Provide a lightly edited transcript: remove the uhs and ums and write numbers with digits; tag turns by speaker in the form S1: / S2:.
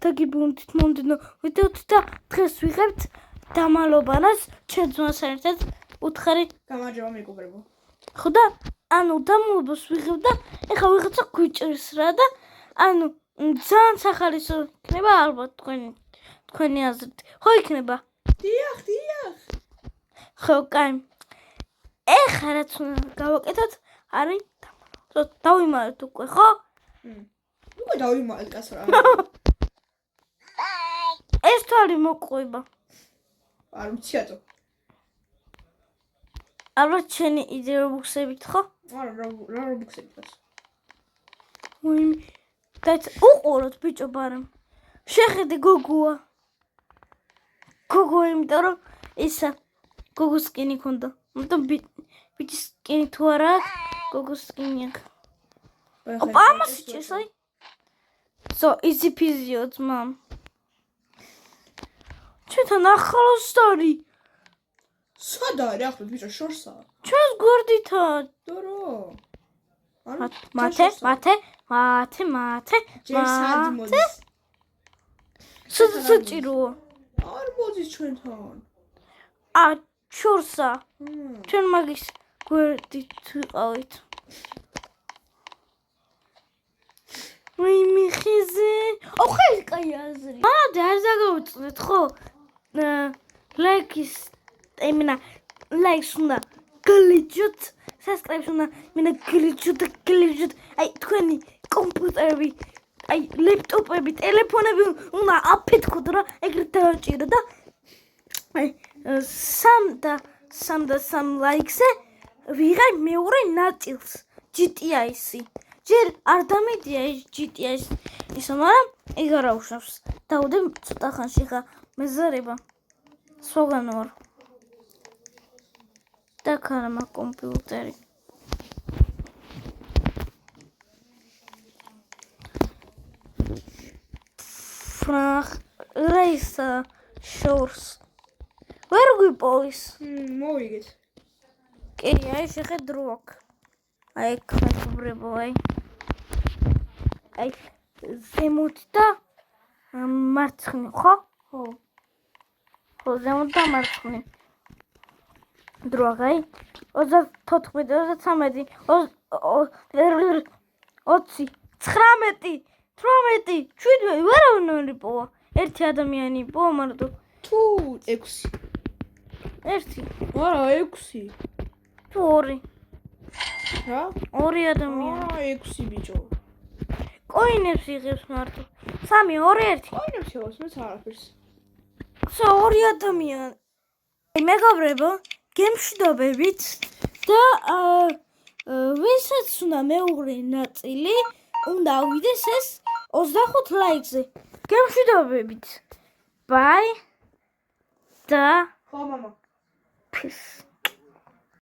S1: დაგიბუნდით მომდენო ვიდეოც და დღეს ვიღებთ დამალობანას ჩემს ერთად უთხარი
S2: გამარჯობა მეგობრებო.
S1: ხო და ანუ დამალობას ვიღებ და ეხლა ვიღაცა გვიჭერს რა და ანუ ძალიან სახალისო იქნება ალბათ თქვენი აზრით ხო იქნება
S2: დიახ
S1: ხო კაი ეხლა რაც უნდა გავაკეთოთ არის დავიმალეთ უკვე ხო
S2: უკვე დავიმალეთ კაცო რა
S1: ეს თვალი მოყვება
S2: არ მციათო
S1: ალბათ შენი იდე რობუქსებით ხო
S2: არა რა რობუქსებით გას
S1: ვაიმე დაიც უყუროთ ბიჭო ბარემ შეხედე გოგოა იმიტომ რომ ისა გოგოს სკინი ქონდა მაგრამ ბიჭის სკინი თუ არა გოგოს სკინი აქვს ოპა ამას იჭერს აი so easy peasy მამ ჩვენთან ახალოსტარი
S2: სად არის ახლა ბიჭო შორსაა
S1: ჩვენს გვერდითად
S2: დრო
S1: მათე
S2: ჯერ სად მოდის
S1: საჭიროა
S2: არ მოდის ჩვენთან
S1: შორსა ჩვენ მაგის გვერდით ვიყავით ვაიმე ხეზე ოხე კაი აზრი მანამდე არ დაგავიწყდეთ ხო ლაიქის ლაიქს უნდა გლიჯოთ subscribe-ს უნდა გლიჯოთ აი თქვენი კომპიუტერები აი ლეპტოპები ტელეფონები უნდა აფეთქოთ რა ეგრეთ დავაჭირო და აი 3 ლაიქზე ვიღარ მეორე ნაწილს GTA-ს ჯერ არ დამედია ეს GTA-ს ისო მაგრამ ეგ არა უშავს დავდე ცოტა ხანში ხა მეზარება სხვაგან ვარ და ქარმა კომპიუტერი ფრახ რაისა შორს ვერ გვიპოვის
S2: მოვიგეთ
S1: კი აი შეხედრო აქ აი ხმებრებო აი ზემოთ და მარცხნივ ხო ზემოთ და მარცხნივ დროაღი 34 33 20 19 18 ვერავინ პოვა ერთი ადამიანი პოვა მარტო
S2: თუ 6
S1: ერთი
S2: არა 6
S1: თუ 2
S2: რა
S1: 2 ადამიანი
S2: 6 ბიჭო
S1: კოინებს იღებს მარტო 3 2 1
S2: კოინებს იღებს მეც არაფერს
S1: სო 2 ადამიანი მეგობრებო გემშვიდობებით და ვისაც უნდა მეუღრე ნაწილი უნდა ავიდეს ეს 25 ლაიქზე გემშვიდობებით ბაი და
S2: ხო მამა
S1: peace